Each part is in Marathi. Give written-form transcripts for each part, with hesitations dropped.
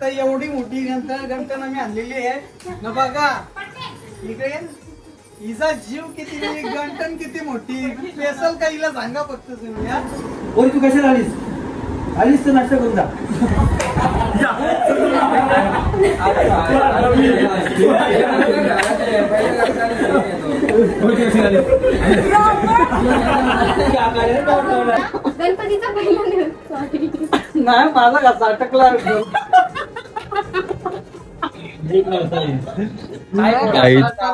तर एवढी मोठी घंटन आम्ही आणलेली आहे ना बघा इकडे हिचा जीव किती घंटन किती मोठी स्पेशल का हिला सांगा फक्त तुम्ही तू कशाला आलीस तर नाश्ता करून जा गणपतीचा पहिला नाही माझा घसा अटकला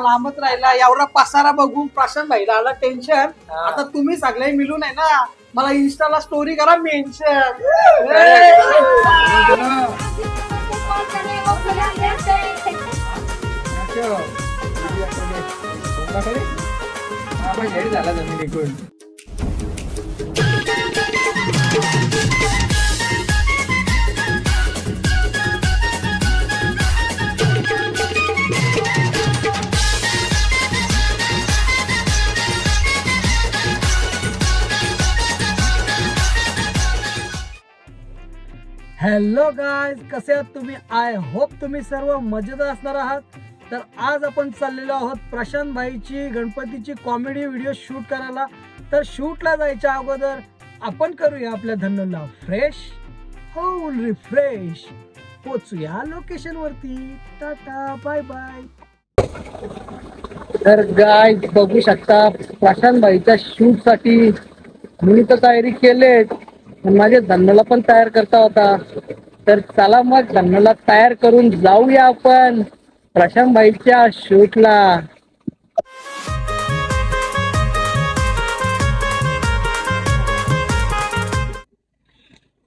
लांबच राहिला एवढा पसारा बघून प्रशांत भाईला आला टेन्शन आता तुम्ही सगळे मिळून आहे ना मला इन्स्टाला स्टोरी करा मेन्शन झाला जमीन एकूण हॅलो गाइस, कसे आहात तुम्ही? आय होप तुम्ही सर्व मजेत असणार आहात. तर आज आपण चाललेलो आहोत प्रशांत भाईची गणपतीची कॉमेडी व्हिडिओ शूट करायला. तर शूटला जायच्या अगोदर आपण करूया आपल्या धन्नला फ्रेश होऊन रिफ्रेश. पोचूया लोकेशन वरती. Tata bye bye. तर गाइस बघू शकता प्रशांत भाईच्या शूट साठी मी तर तयारी केले, माझ्या धन्नला पण तयार करता होता. तर चला मग धन्नला तयार करून जाऊया आपण प्रशांत भाईच्या शूटला.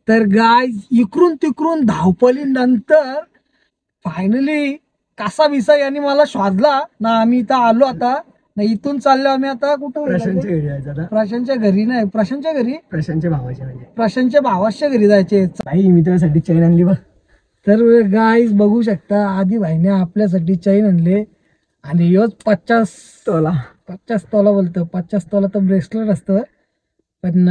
तर गाइस इकडून तिकडून धावपली नंतर फायनली कासा बिसा यांनी मला शोधला ना. आम्ही इथं आलो आता ना. इथून चाललो आम्ही आता कुठं? प्रशांतच्या घरी जायचं. प्रशांतच्या घरी नाही, प्रशांतच्या घरी, प्रशांतच्या भावाच्या म्हणजे प्रशांतच्या भावाच्या घरी जायचे. भाई मी तुझ्यासाठी चैन आणली बघ. तर गाईज बघू शकता आधी भाईने आपल्यासाठी चैन आणले आणि योच 50 तोला बोलतो. 50 तोला तर ब्रेसलेट असतं, पण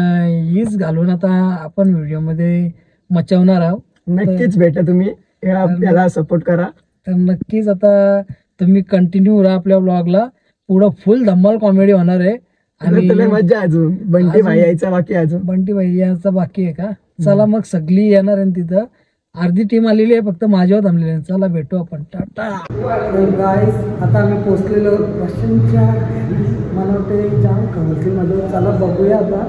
हीच घालून आता आपण व्हिडिओ मध्ये मचवणार आहोत. नक्कीच भेटा तुम्ही आपल्याला सपोर्ट करा. तर नक्कीच आता तुम्ही कंटिन्यू राहा आपल्या ब्लॉगला. पुढं फुल धम्माल कॉमेडी होणार आहे. आणि तुला मजा अजून बंटी भाई यायचा बाकी, अजून बंटी भाई यायचा बाकी आहे का? चला मग सगळी येणार आहे तिथं. अर्धी टीम आलेली आहे, फक्त माझ्यावर थांबलेली आहे. चला भेटू आपण. टाटा. गाईस आता आम्ही पोहोचलेलो प्रशांतच्या. मला वाटते जाम खवलतील मध्ये. चला बघूया आता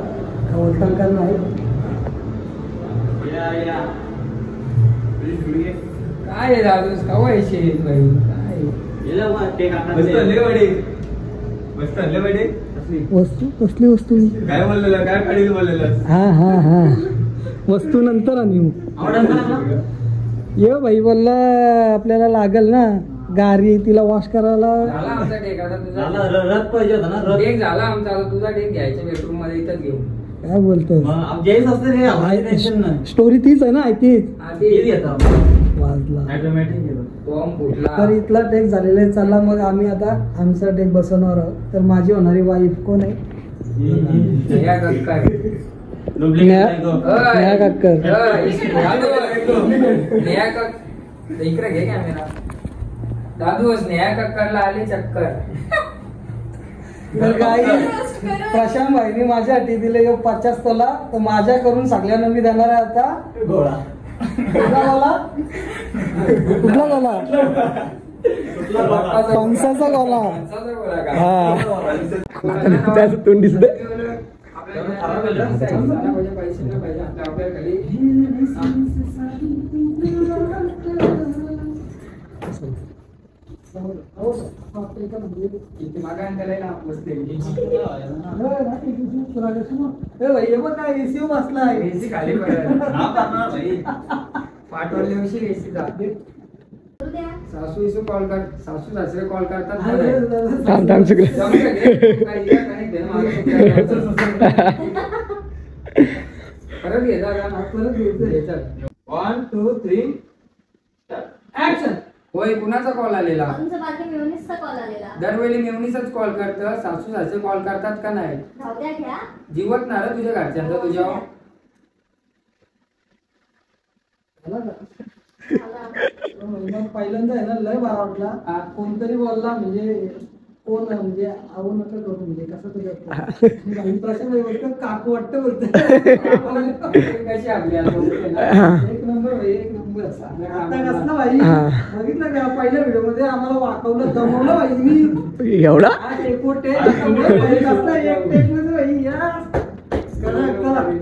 खवलताल का नाही. काय राजूस का व्हायचे भाई? वस्तू कसली वस्तू? काय बोललेलं? काय काढील बोललेलं? हा हा हा वस्तू नंतर आणू. ये भाई बोलला आपल्याला लागल ना गाडी, तिला वॉश करायला. रथ पाहिजे होता ना. रथ झाला आमचा. तुझा डेक घ्यायच्या बेडरूम मध्ये इथं घेऊ. काय बोलतोय? टेन्शन स्टोरी तीच आहे ना. तीच वाजला तर इथला टेक झालेला आहे. चला मग आम्ही आता आमचा टेक बसवणार आहोत. तर माझी होणारी वाईफ कोण आहे? नेहा कक्कर. इकडे घे कॅमेरा. दादू नेहा कक्करला आले चक्कर. तर काही प्रशांत भाईने माझ्यासाठी दिले 50 तोला. तर माझ्या करून सगळ्यांना मी देणार आहे आता गोळा. कुठला गोला? पंचाचा गोला. हा त्याच तोंड दिसत. एसी बसलाय. एसी खाली पाठवल्या विषयी एसी जाते. सासू इसू कॉल कर. सासू सासरे कॉल करतात. परत घ्यायचा का? परत घ्यायचा. 1 2 3 ऍक्शन. होय, कुणाचा कॉल आलेला? दरवेळी मेवणीचाच कॉल करतं. सासू सासरे कॉल करतात का नाही? जीवत ना रे तुझ्या घरच्यांचा तुझ्या. मग पहिल्यांदा आहे ना लय भारी वाटला. कोणतरी बोलला म्हणजे कोण म्हणजे आवू नका करू म्हणजे कसं तुझ्या प्रश्न बोलतो काकू वाटतं बोलतो. कशी आपल्याला बोलते ना. एक नंबर भाई, एक नंबर. आता कसला भाई बघितलं का पहिल्या व्हिडिओ मध्ये आम्हाला वाकवलं दमवलं भाई मी एवढा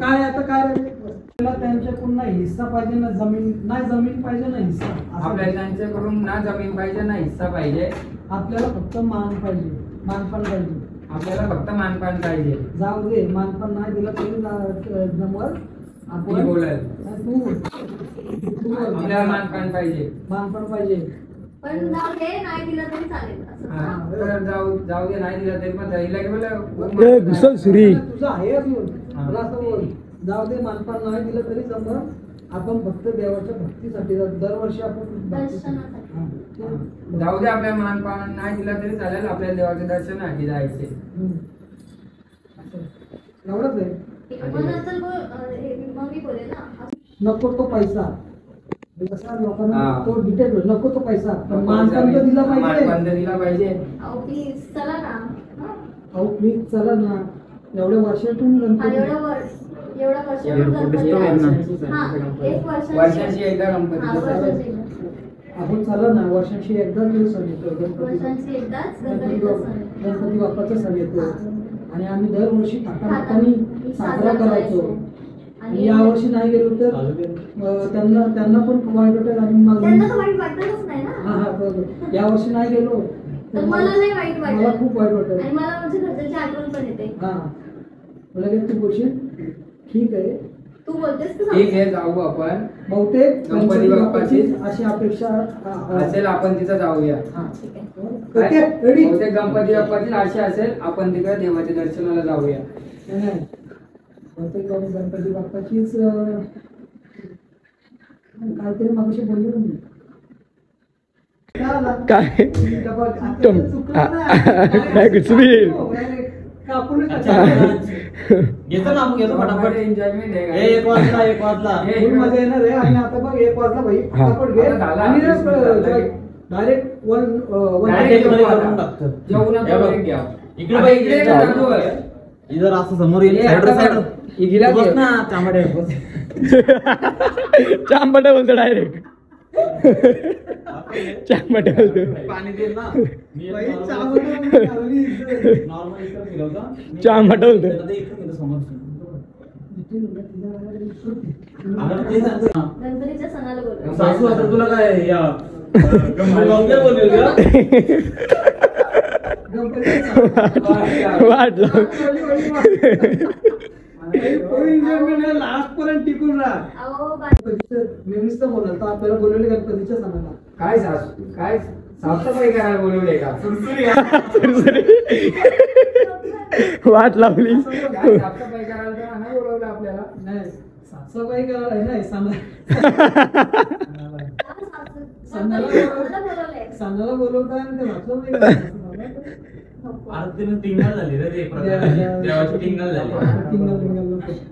काय आता काय त्यांच्याकडून ना हिस्सा पाहिजे ना जमीन नाही, जमीन पाहिजे ना हिस्सा. आपल्याला त्यांच्याकडून ना जमीन पाहिजे ना हिस्सा पाहिजे. आपल्याला फक्त मान पाहिजे, मानपान पाहिजे. आपल्याला फक्त मानपान पाहिजे. जाऊ दे, मानपान नाही दिलं तरी जमल. आपण तू आपल्याला मानपान पाहिजे, मानपान पाहिजे. पण जाऊ दे, नाही दिलं तरी चालेल असं. तर जाऊ दे, नाही दिला तरी पण हिला की बोला घुसल सुरी. तुझं आहे अजून मला असं बोल. जाऊ दे, मानपान नाही दिलं तरी जमल. आपण फक्त देवाच्या भक्तीसाठी दरवर्षी आपण दर्शनासाठी. जाऊ दे, आपल्या मानपान नाही दिला तरी चालेल. आपल्याला देवाचे दर्शनासाठी जायचे. एवढंच आहे. पण नंतर मग मी बोलेल ना. नको तो पैसा कसा लोकांना तो डिटेल नको तो पैसा, पण मानपान तर दिला पाहिजे. मानपान तर दिला पाहिजे. अहो प्लीज चला ना. अहो प्लीज चला ना. एवढ्या वर्षातून गणपती एवढ्या वर्षातून गणपती. हा, एक वर्षाची एकदा गणपती. आपण चला ना. वर्षाशी एकदाच दिवस सण येतो वर्षांची एकदाच गणपती बाप्पाचा सण येतो आणि आम्ही दरवर्षी थाटामाटाने साजरा करायचो. आणि यावर्षी नाही गेलो तर त्यांना पण वाईट वाटेल. त्यांना तर वाईट वाटतच नाही ना. हा बरोबर. यावर्षी नाही गेलो तर मला नाही वाईट वाटेल. मला खूप वाईट वाटेल आणि मला माझ्या घरच्यांची आठवण पण येते. हा लगेच तू बोलशील ठीक आहे, तू बोलतेस का? ठीक आहे, जाऊ आपण. बहुतेक गणपती बाप्पाची अशी अपेक्षा असेल, आपण तिथं जाऊया. ठीक आहे. रेडी. बहुतेक गणपती बाप्पाची आशा असेल, आपण तिकडे देवाच्या दर्शनाला जाऊया. नाही बहुतेक गणपती बाप्पाचीच काहीतरी मागाशी बोललो ना मी. काय नाही कुछ भी. घेतो ना आपण, घेतो फटाफट. एन्जॉयमेंट आहे. एक वाजला मध्ये येणार आहे. आणि आता बघ 1 वाजला भाई फटाफट घे आता झाला. आणि डायरेक्ट इकडे बाई, इधर असं समोर येईल. इकडे बस ना तांबडे बस. चांबट बोलतो डायरेक्ट. चांबट बोलतो. पाणी दे ना. नॉर्मल इकडे फिरवतो. चांबट बोलतो. इकडे समोर. गणपतीच्या सणाला बोलतो. सासू आता तुला काय या बोलले वाटलं लास्ट पर्यंत टिकून राहा. अहो नुसतं बोलाल तर आपल्याला बोलवले गणपतीच्या सणाला. काय साफसफाई करायला बोलवले का? वाट लावली. काय साफसफाई करायला तर नाही बोलवलं आपल्याला. नाही साफसफाई करायला आहे ना सणाला बोलवता आणि ते साफसफाई टिंगल झाली रे. देवाची टिंगल झाली.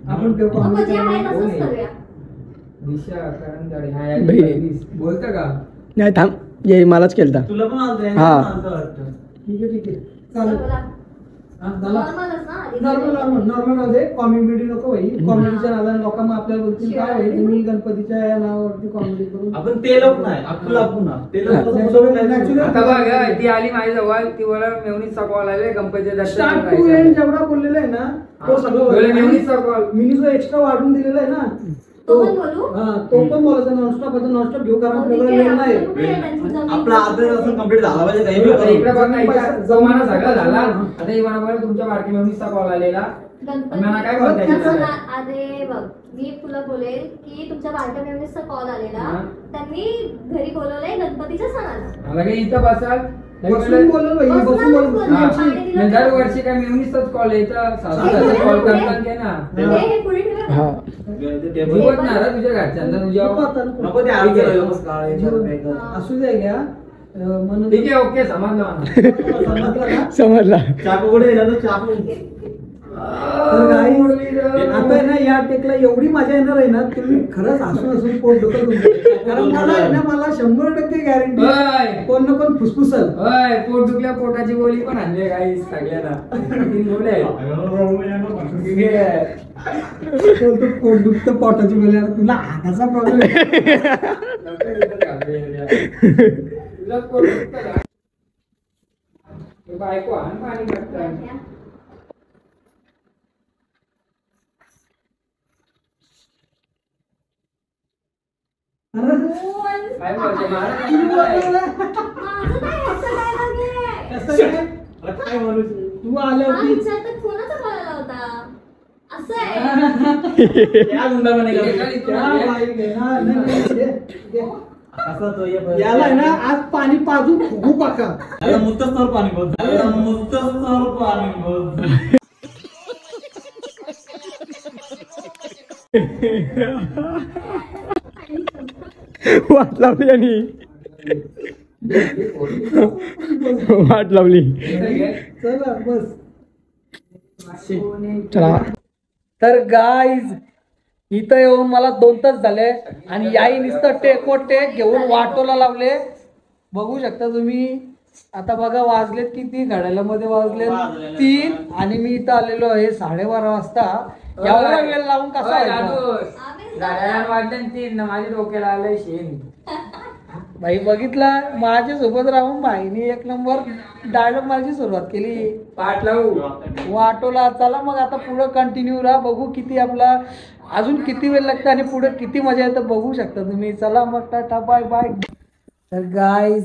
आपण ठेवतो मग जे आहे तसंच करूया. दिशा करंजाडे भाई. बोलतं का? नाही थांब, ये मलाच केलता. तुला पण आलतंय. हा. ठीक आहे चालेल. बोला. झाला नॉर्मलच ना आधी. नॉर्मल मध्ये कॉमेडी नको भाई. कॉमेडीच्या नादाने लोक मग आपल्याला बोलतील काय भाई तुम्ही गणपतीच्या या नावावरती कॉमेडी करून. आपण ते लोक नाही, आपलं आपण ना. ते लोक आता बघ ती आली माझ्या जवळ, ती बोला मेवणीचा कॉल आले गणपतीच्या दर्शनाला स्टार्ट टू एंड जेवढा बोललेला आहे ना तो सगळं मेवणीचा कॉल मिनी जो एक्स्ट्रा वाढून दिलेला आहे ना तो पण बोलू? हा तो पण बोलायचा. नॉनस्टॉप घेऊ कारण आपल्याला वेळ नाही. आपला अर्धा तास कंप्लीट झाला पाहिजे. काही आता इकडे बघ ना, इकडे जमाना सगळा झाला. आता ही मला तुमच्या बारकी मेवणीचा कॉल आलेला. मला काय बोलताय? अरे बघ, मी तुला बोलेल की तुमच्या बारक्या मेवणीचा कॉल आलेला. त्यांनी घरी बोलवलंय गणपतीच्या सणाला. लगे इथं बसाल. बसून बोलल भाई, बसून बोलल. दरवर्षी काय मेवणीचाच कॉल यायचा. सासूचा कॉल करतात ते ना. हे पुढे ठेवा. हा जीवत ना रे तुझ्या घरच्यांचा तुझ्या. नको ते असू द्या घ्या म्हणून ठीक आहे, ओके, समजलं मला. समजलं का? समजला. चाकू कुठे दिला तो चाकू. तर guys, आता आहे ना या टेकला एवढी मजा येणार आहे ना, तुम्ही खरंच हसून पोट डोकं दुखतं. कारण मला आहे ना, मला 100% गॅरंटी होय. कोण ना कोण फुसफुसल. होय, पोट दुखल्या पोटाची गोळी पण आणली काही सगळ्याला 3 गोळ्या आहेत. बोलतो पोट दुखतं पोटाची बोलल्यावर तुला हाताचा प्रॉब्लेम. तुला पोट दुखतं का? बायको आण पाणी टाकतं. काय बोलते महाराज? माझं काय ह्याचं काय लागे? काय म्हणू तू आल्यावरती विचारतात कोणाचा कॉल आला होता? असं आहे. क्या गुंडा बनेगा असा तो ये याला आहे ना आज पाणी पाजून फुगू पाका. त्याला मुत्तसर पाणी बोलतो. त्याला मुत्तसर पाणी बोलतो. वाट लावली आणि वाट लावली. चला बस. चला तर गाईज इथं येऊन मला 2 तास झाले आणि याही नुसतं टेक घेऊन वाटोला लावले. बघू शकता तुम्ही. आता बघा वाजलेत किती, घड्याळामध्ये वाजले 3 आणि मी इथं आलेलो आहे 12:30 वाजता. एवढा वेळ लावून कसा गाड्या वाटलं 3 माझ्या डोक्याला आलंय शेण. भाई बघितला माझ्या सोबत राहून भाईनी 1 नंबर डायलॉग माझी सुरुवात केली. पाठ लावू. वाटोला चला मग आता पुढं कंटिन्यू राहा. बघू किती आपला अजून किती वेळ लागतं आणि पुढे किती मजा येतं बघू शकता तुम्ही. चला मग टाटा बाय बाय. तर गाईज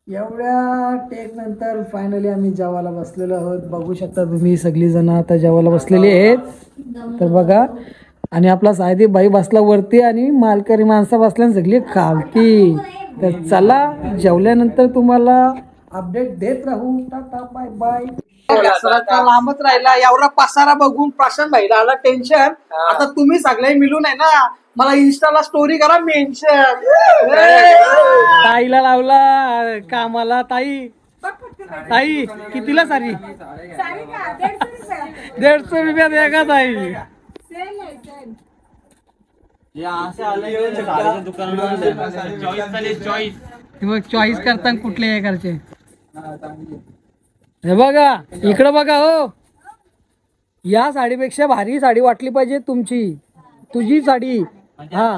एवढ्या टेक नंतर फायनली आम्ही जेवायला बसलेलो आहोत. बघू शकता तुम्ही सगळी जण आता जेवायला बसलेली आहेत. तर बघा आणि आपला सायदी बाई बसला वरती आणि मालकरी माणसं बसल्या सगळी खालती. तर चला जेवल्यानंतर तुम्हाला अपडेट देत राहू. Tata bye bye. लांबच राहिला एवढा पसारा बघून प्रशांत भाईला आला टेन्शन. आता तुम्ही सगळे मिळून आहे ना मला इन्स्टाला स्टोरी करा मेन्शन. ताईला लावला कामाला. ताई ताई कितीला सारी? 150 रुपया देगा ताई. चॉईस करता कुठले हे करचे. हे बघा इकडं बघा हो. या साडीपेक्षा भारी साडी वाटली पाहिजे तुमची. तुझी साडी. हा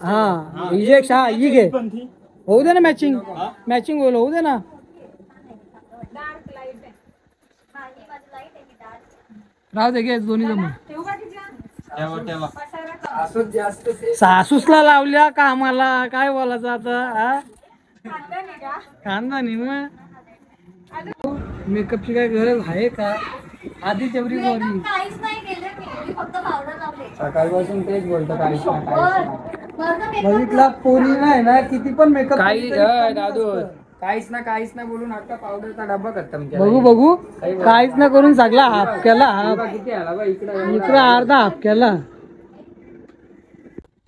हा विजय हा ही घे. होऊ दे ना मॅचिंग. मॅचिंग होऊ दे ना. राहू दे घे दोन्ही जमून. सासूसला लावल्या कामाला काय बोलायचं आता. खानदानी मग मेकअपची काय गरज आहे का? आधी तेवढी बरी. काहीच नाही केलं मी फक्त पावडर लावले. सकाळपासून तेच बोलतो काही बघितला पोरी नाही ना किती पण मेकअप काही दादू काहीच ना बोलून आता पावडरचा डब्बा खतम केला. बघू बघू काहीच ना करून सगळा हाफ केला. हाफ किती आला बा इकडे इकडं अर्धा हाफ केला.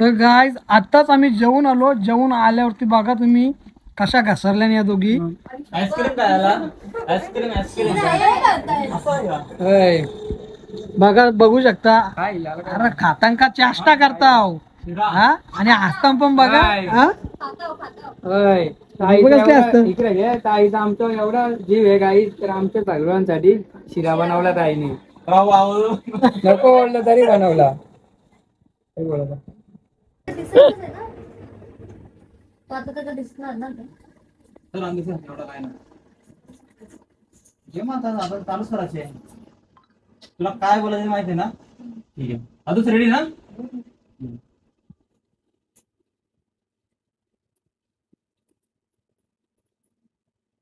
तर गाईज आत्ताच आम्ही जेवून आलो. जेवून आल्यावरती बघा तुम्ही कशा घसरल्या या दोघी. आईस्क्रीम काय आला? आईस्क्रीम बघा बघू शकता. काय लागलं? अरे खातांका चेष्टा करता हा आणि हसता पण बघा. हा होय बघ कसले असतं. इकडे घे ताईचा आमचा एवढा जीव आहे गाई. तर आमच्या सगळ्यांसाठी शिरा बनवला ताईने. नको बोललं तरी बनवला. काय बोलत दिसतच आहे ना. तो आता त्याचा दिसणार ना. चालूच करायचे. तुला काय बोलायचं माहिती आहे ना? ठीक आहे. अजून रेडी ना?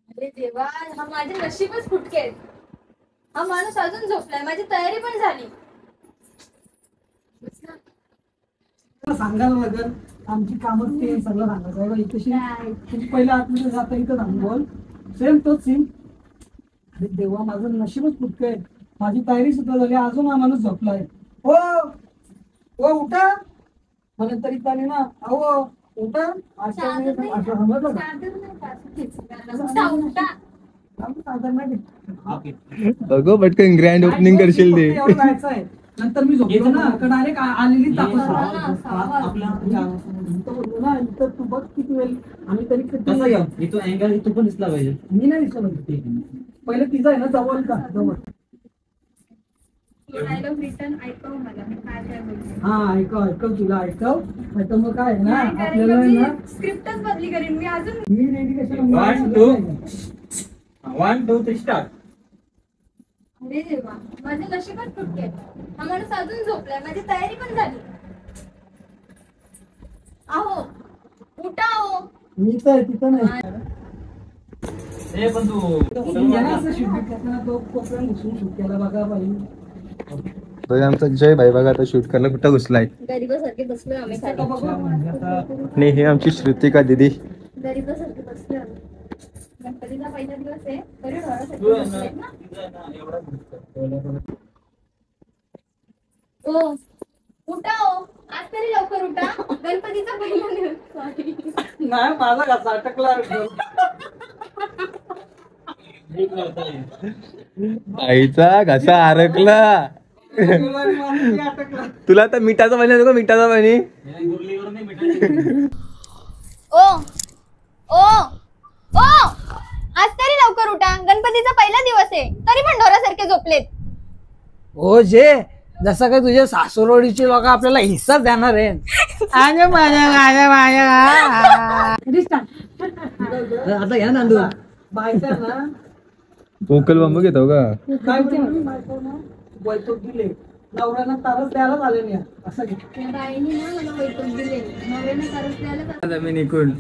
अरे देवा हा माझे नशीबच फुटके आहेत. हा माणूस अजून झोपलाय. माझी तयारी पण झाली. सांगायला लागेल आमची कामच ते सगळं सांगायचं. इथे पहिलं आतमध्ये जाता इथं सांग बोल. सेम तोच सीन. अरे देवा माझं नशीबच फुटकंय. माझी तयारी सुद्धा झाली. अजून हा माणूस झोपलाय. हो हो उठा मला तरी चालेल ना. अहो उठा. उठा. बघू पटकन ग्रँड ओपनिंग करशील ते. एवढं जायचं आहे. नंतर मी झोपलो ना डायरेक्ट आलेली ताकद इथं तू बघ किती वेळ आम्ही तरी कसं घ्या इथून अँगल इथून पण दिसला पाहिजे. मी नाही दिसलो पहिले तिचं आहे ना जवळ का जवळ डायलॉग रिटर्न ऐकव मला मी काय बोलते. हा ऐकव तुला ऐकव नाही तर मग काय आहे ना आपल्याला आहे ना स्क्रिप्टच बदली करेन मी अजून. मी ready One, two, three, start. अरे देवा माझे नशीबच फुटके. हा माणूस अजून झोपलाय माझी तयारी पण झाली. आहो उठा हो. मी तर तिथं नाही हे पण तू शूटिंग करताना तो कोपऱ्यात घुसून शूट केला बघा बाई. आमचा जय भाई बघा आता शूट करायला कुठं घुसलाय. गरीबासारखे बसलोय आम्ही खाली. आणि हे आमची श्रुतिका दिदी. गरीबासारखे बसलोय आम्ही. गणपतीचा पहिला दिवस आहे तरी डोळ्यासाठी बसलेत ना. ओ उठा हो आज तरी लवकर उठा. गणपतीचा पहिला दिवस. सॉरी नाही माझा घसा अटकला आईचा घसा अरकला. अटकला तुला तर मिठाचं पाणी नको मिठाचं पाणी. ओ ओ ओ आज तरी लवकर उठा. गणपतीचा पहिला दिवस आहे तरी पण ढोरासारखे झोपलेत. हो जे जसं काय तुझे सासुरवाडीचे लोक आपल्याला हिस्सा देणार आहे. आता घ्या नांदू बायका ना पोकल बांबू घेतो का. काय वैतोक दिले नवऱ्यानं तारच द्यायला झाले नाही असं घे. या बाईनी ना मला वैतूक दिले. नवऱ्याने तरच द्यायला जमिनीकून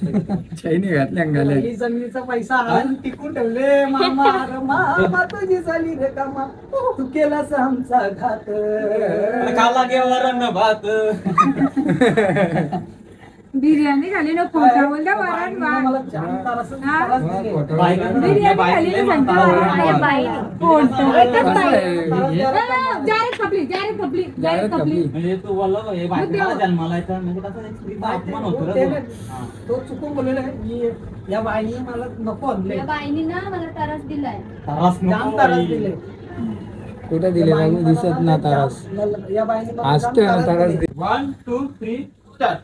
चैनी घातल्या अंगाला. ही जमिनीचा पैसा आणून टिकून ठेवले मामा अरे मामा तुझी झाली रे कामा तू केलास आमचा घात. काला गेला भात. बिर्याणी खाली ना खोटा बोलता मला जाम तारस म्हणजे तू बोलला हे बायकोला जन्माला येतात म्हणजे कसं अपमान होतो रे तो. तो चुकून बोललेला आहे की या बाईने मला नको आणले या बाईनी ना मला तरच दिलाय. त्रास जाम नको तारस बाई. दिले. कुठे दिले बघू दिसत ना तारास. या बाईने मला असते जाम ना तारस तारास. दिले. 1, 2, 3, start.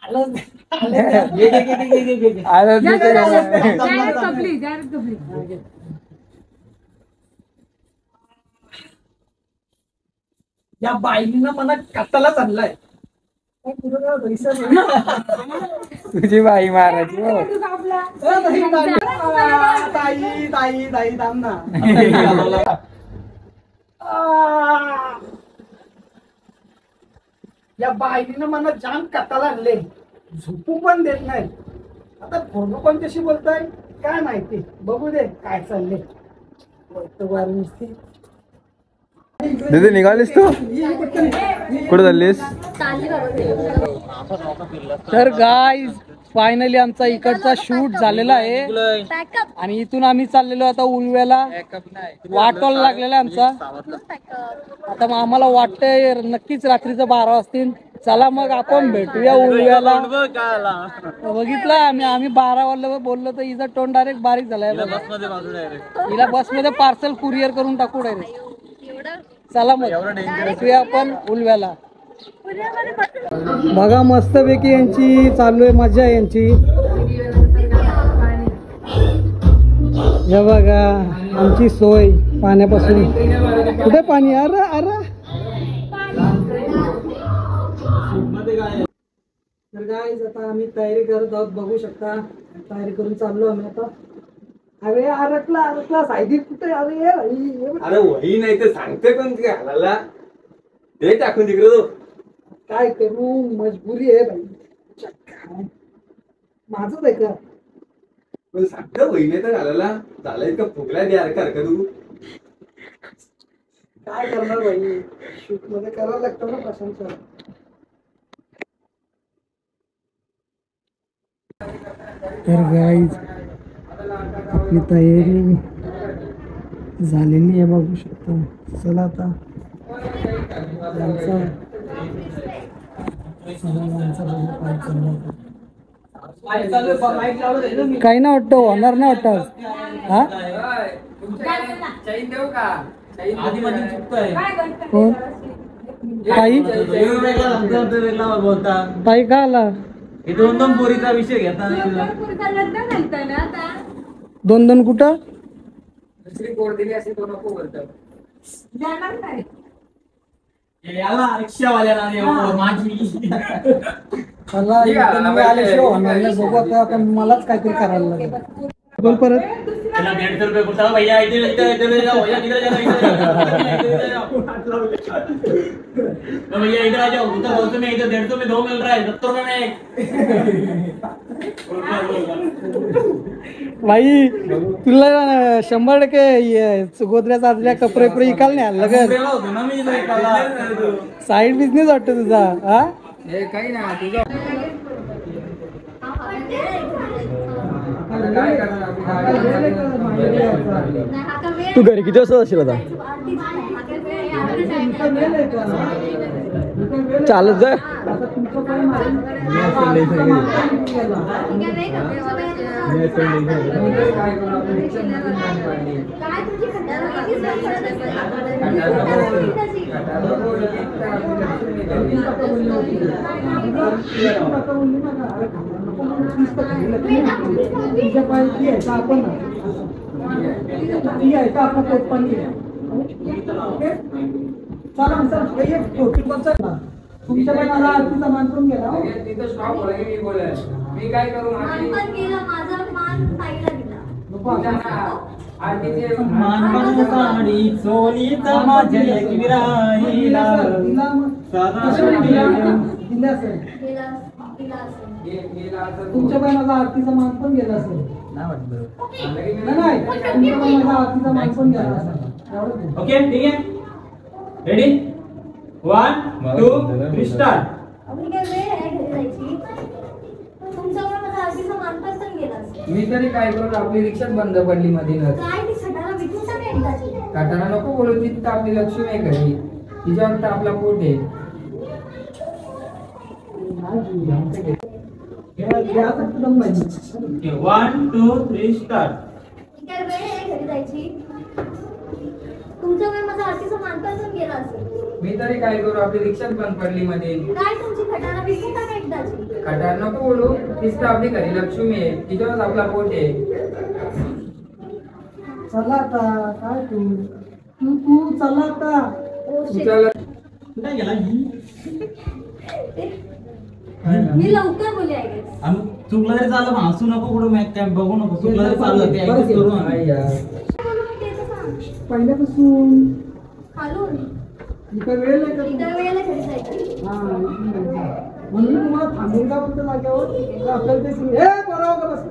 आलं- घे, घे, घे, घे, घे, घे, घे. आता दिसत कपली डायरेक्ट कपली. या बाईनं मला कट्टालाच आणलाय. काय तुझं काय पैसा नाही? तुझी बाई मारायची हो. ताई ताई ताई थांब ना. या बाईनं मला जाम कटाला आणले. झोपू पण देत नाही. आता पोरगं पण कशी बोलताय काय माहिती. बघू दे काय चालले. नुसती दिदी निघालीस तू कुठे चाललीस. तर गाईज फायनली आमचा इकडचा शूट झालेला आहे पॅकअप आणि इथून आम्ही चाललेलो आता उलव्याला. वाटोला लागलेला आहे आमचा. आता मग आम्हाला वाटतंय नक्कीच रात्रीचं 12 वाजतील. चला मग आपण भेटूया उलव्याला. बघितलं आम्ही 12 वाजता बोललो तर हिचा तोंड डायरेक्ट बारीक झालाय. हिला बसमध्ये पार्सल कुरिअर करून टाकू डायरेक्ट. चला मग भेटूया आपण उलव्याला. बघा मस्तपैकी यांची चालू आहे मजा यांची. हे बघा आमची सोय पाण्यापासून. कुठे पाणी. अरे अरे तर गाईज आता आम्ही तयारी करत आहोत. बघू शकता तयारी करून चाललो आम्ही आता. अरे अरकला सायदी कुठे. अरे वही नाही तर सांगते कोण घालायला ते टाकून तिकडे तो. काय करू मजबुरी आहे भाई. माझंच आहे का. पण सांगते वही नाही तर घालायला झालंय का फुगलाय द्या का तू. काय करणार भाई. शूट मध्ये करावं लागतं ना प्रशांत सर. तर गाईज आपली तयारी झालेली आहे बघू शकता. चला आता यांचा बघू काय चाललं. काही नाही वाटतं होणार नाही वाटतं हा चैन देऊ का आधी मध्ये चुकतोय कोण ताई वेगळा बोलता ताई का आला हे दोन पोरीचा विषय घेता लग्न घालतं ना आता. 2 कुठं दुसरी कोड दिली असेल तो नको बोलतो. जाणार नाही. याला रिक्षावाल्याला माझी मला इथं मी आल्याशिवाय होणार नाही. बघू आता आपण मलाच काहीतरी करायला लागेल. बोल परत 150 रुपये कुठा भैया इधर इधर इधर ले जाओ भैया इधर जाओ तो भैया इधर आ जाओ उधर 200 में इधर 150 में 2 मिल रहा है 70 रुपए में एक भाई तुला 100% गोदऱ्याचा आजल्या कपडे इकाल नाही आलं लगेच होतो ना मी साईड बिझनेस वाटतो तुझा हा हे काही ना तुझं नाही, काय करणार तू घरी किती वाजता असेल आता चालत जाय तुमच्या मला आरतीचा मान करून गेला तिथं स्टॉप होईल मी बोलेल मी काय करू माझी माझा मान ताईला दिला आरतीचे मानपण साडी सोनीचा माझ्या विराईला गेला असेल. गेला असं तुमच्या पण माझा आरतीचा मान पण गेला असेल नाही वाटत नाही तुमच्या पण माझा आरतीचा मान पण गेला असेल ओके ठीक आहे रेडी 1 2 3 स्टार्ट आपली काय वेळ आहे घरी जायची तुमच्यामुळे माझा आरतीचा मान पण गेला असेल. मी तरी काय करू आपली रिक्षाच बंद पडली मधीनच काय ती खटाला विकून टाका एकदाची. काटाना नको बोलू तिथं आपली लक्ष्मी आहे घरी तिच्यावर तर आपला पोट आहे ओके 1 2 3 स्टार्ट काय वेळ आहे घरी जायची तुमच्यामुळे माझा आरतीचा मान पण गेला असेल. मी तरी काय करू आपली रिक्षाच बंद पडली मध्ये काय तुमची खटाला विकून टाका एकदाची. काटार नको बोलू तीच तर आपली घरी लक्ष्मी आहे तिच्यावर आपला पोट आहे चला आता काय तू चला आता तुझ्याला कुठे गेला मी लवकर बोलले आहे आम्ही चुकलं तरी चाललं हसू नको कुठं मॅच काय बघू नको चुकलं तरी चाललं ते ऍडजस्ट करू आम्ही. नाही यार पहिल्यापासून खालून इथं वेळ नाही का इतर वेळेला घरी जायचं. हा म्हणून तुम्हाला थांबून का बोलतो जागेवर आपल्याला ते बरोबर का बस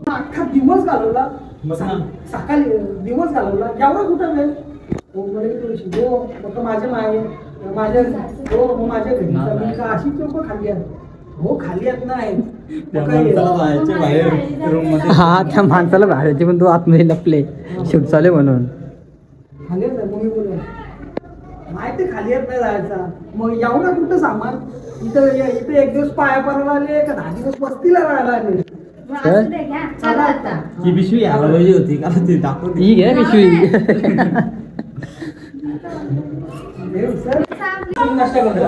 अख्खा दिवस घालवला सकाळी दिवस घालवला एवढा कुठं वेळ माझ्या माझ्या माझ्या घरी मी का अशी चोप खाली आहे हो खाली येत नाही हा त्या माणसाला बाहेरचे पण तू आतमध्ये लपले शूट चालू म्हणून खाली येत मग मी बोललो माहिती खाली येत नाही जायचा मग एवढा कुठं सामान इथं इथं एक दिवस पाया पडायला आले का 10 दिवस वस्तीला राहायला आले असू दे घ्या चला आता. ही पिशवी हलवायची होती का ती दाखवते ठीक आहे पिशवी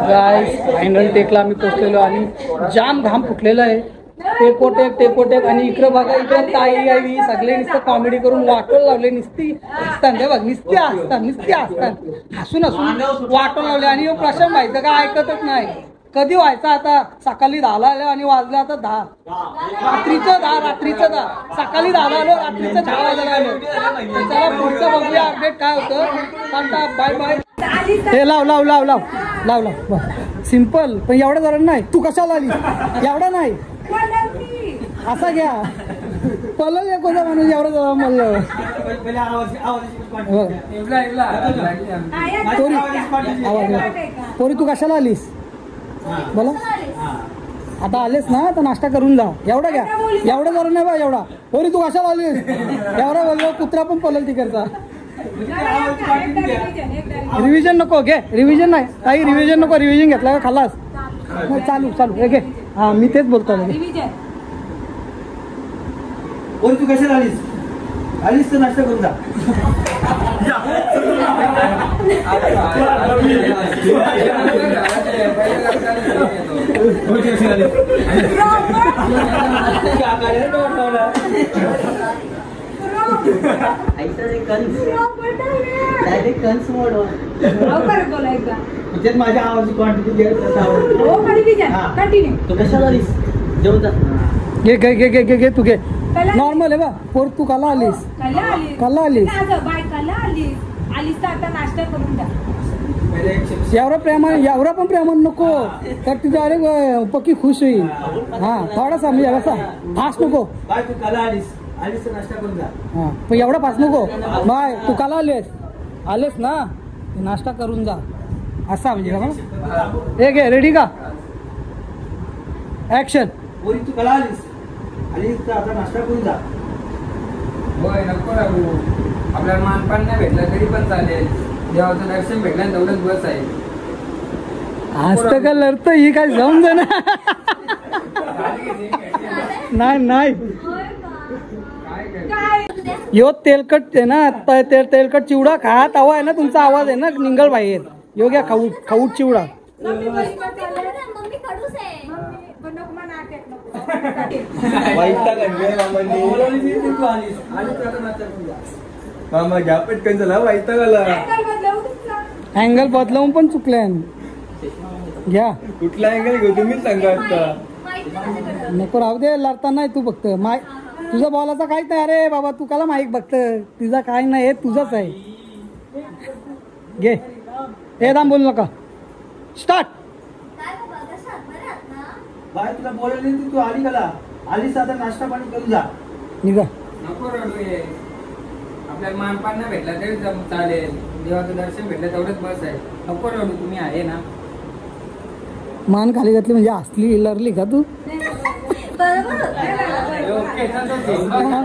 गाइस फायनल टेकला आम्ही पोहोचलेलो आणि जाम घाम फुटलेला आहे टेकोटेक आणि इकडे बघा इकडे ताई आई सगळे नुसतं कॉमेडी करून वाटोल लावले नुसती असतात हे बघ नुसते असतात हसून वाटोल लावले आणि प्रश्न माहिती का ऐकतच नाही कधी व्हायचा आता सकाळी 10 आलो आणि वाजले आता 10 रात्रीचं 10 सकाळी 10 आलो रात्रीचं 10 वाजायला आलो चला पुढचं बघूया अपडेट काय होतं बाय बाय हे लाव सिंपल पण एवढं जरा नाही तू कशाला आली एवढा नाही असा घ्या पलल एकोजा माणूस एवढं जरा म्हणलं पोरी तू कशाला आलीस बोला आता आलेस ना तर नाश्ता करून जा एवढा घ्या एवढं जरा नाही बा एवढा पोरी तू कशाला आलीस एवढा बोललो कुत्रा पण पलल तिकडचा रिव्हिजन नको घे, रिव्हिजन नाही काही रिव्हिजन नको, रिव्हिजन घेतला का खालास. चालू चालू हे घे. हा मी तेच बोलतो. कोण तू कशाला आलीस? आलीस तर नाश्ता करून जा. माझ्या आवाज क्वांटिटी तू कशाला आलीस? जेवण जा. घे घे घे घे घे घे तू घे. नॉर्मल आहे बा पोर. तू काला आलीस? काला आलीस? आलीस तर आता नाश्ता करून जा. एवढा पण प्रेमान नको तर तुझ्या अरे पक्की खुश होईल. हा थोडासा म्हणजे असा फास्ट नको. बाय तू काला आलीस? आलीस तर नाश्ता करून जा. हा पण एवढा फास्ट नको. बाय तू काला आलेस? आलेस ना नाश्ता करून जा असा म्हणजे का. एक आहे रेडी का? ऍक्शन. पोरी तू काला आलीस? आलीस तर आता नाश्ता करून जा. होय नको राहू. आपल्याला मानपान नाही भेटलं तरी पण चालेल. देवाचं दर्शन भेटलं तेवढंच बस आहे. असतं का लढत ही काय जाऊन जा ना. नाही नाही यो तेलकट आहे ना. तेलकट चिवडा खा तवा आहे ना तुमचा आवाज आहे ना निंगल बाहेर. यो घ्या खाऊट खाऊट चिवडा. मम्मी कडूच आहे. मामा घ्या पटकन चला वाईटा गाला. अँगल बदलावून पण चुकल्या. घ्या कुठला अँगल घेऊ तुम्हीच सांगा आता. नको राहू दे. लढता नाही तू फक्त माय तुझा बॉलाचा काहीच नाही. अरे बाबा तू काला माईक बघत. तुझा काय नाही हे तुझंच आहे. घे हे दाम बोलू नका. स्टार्ट. बाय तुला बोलवली नाही तू आली काला? आलीस तर आता नाश्ता पाणी करून जा. निघा. नको रडू ये. आपल्याला मानपान नाही भेटलं तरी चालेल. देवाचं दर्शन भेटलं तेवढंच बस आहे. नको रडू. तुम्ही आहे ना. मान खाली घातली म्हणजे असली लरली का तू?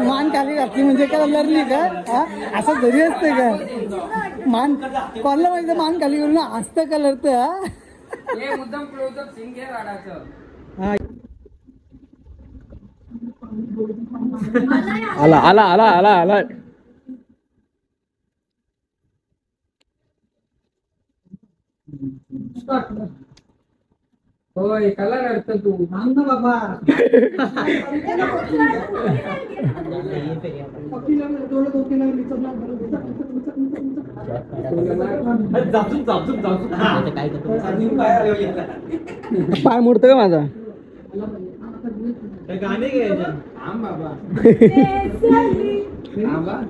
मान खाली घातली म्हणजे काय लरली का? असं घरी असते का? मान कोणाला माहिती मान खाली करून असतं का लढतं? हे मुद्दाम क्लोजअप सीन घे राडाचं. आला आला आला आला आला. होय कला रडतं तू. ना बाबा. पाय मोडतं का माझा? गाणे घ्यायचे. थांब बाबा. थांबा.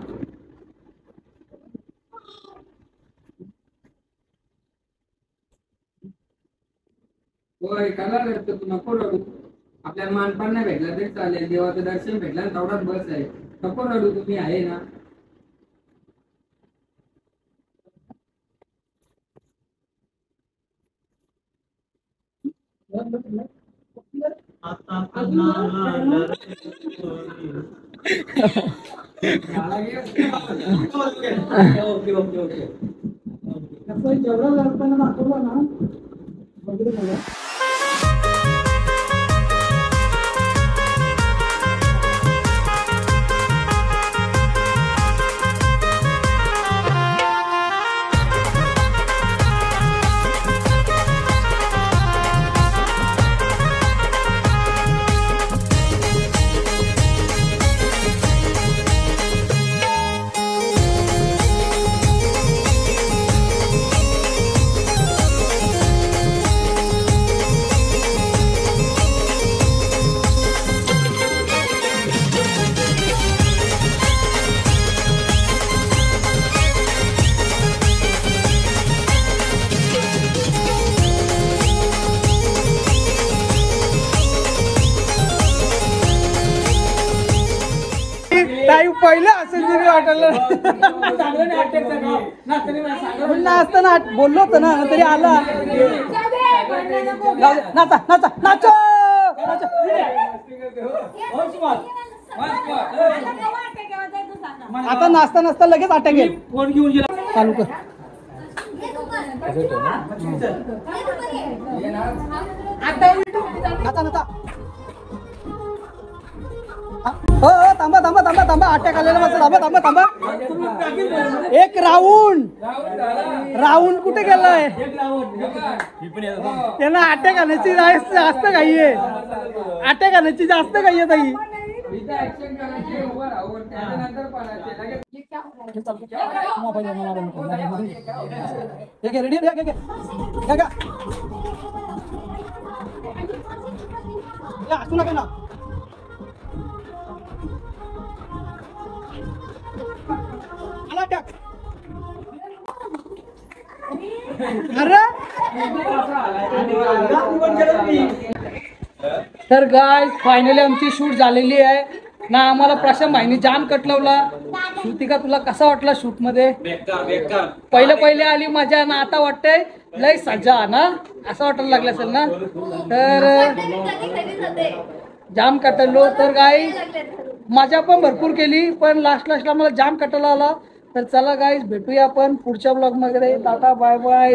होय कला रडतं तू. नको रडू. आपल्याला मानपान नाही भेटलं तरी चालेल. देवाचं दर्शन भेटलं तेवढाच बस आहे. नको रडू. तुम्ही आहे ना. Okay okay okay. जेवढा लढताना दाखवला ना बघितलं मला. ताई पहिलं असं तरी वाटलं. असताना बोललो होतं ना तरी आला. नाचा नाचा नाचो. आता नाचता नाचता लगेच अटॅक येईल. फोन घेऊन गेला. चालू कर. नाचा नाचा. हो हो थांबा थांबा थांबा थांबा अटॅक आलेला माझा. थांबा थांबा थांबा. एक राऊंड कुठे गेलाय? त्यांना अटॅक आणायची जास्त घाई आहे. अटॅक आणायची जास्त घाई आहे ताई. रेडी असू नका ना. आला अटॅक. अरे तर गाइस फायनली आमची शूट झालेली आहे ना. आम्हाला प्रशांत भाईने जाम कटलवला. श्रुतिका तुला कसा वाटला शूट मध्ये? पहिले आली मजा ना, आता वाटतंय लय सजा ना, असं वाटायला लागलं असेल ना. तर जाम कटलो. तर गाइस मजा पण भरपूर केली, पण लास्टला मला जाम कटला आला. तर चला गाइस भेटूया आपण पुढच्या ब्लॉग मध्ये. Tata bye bye.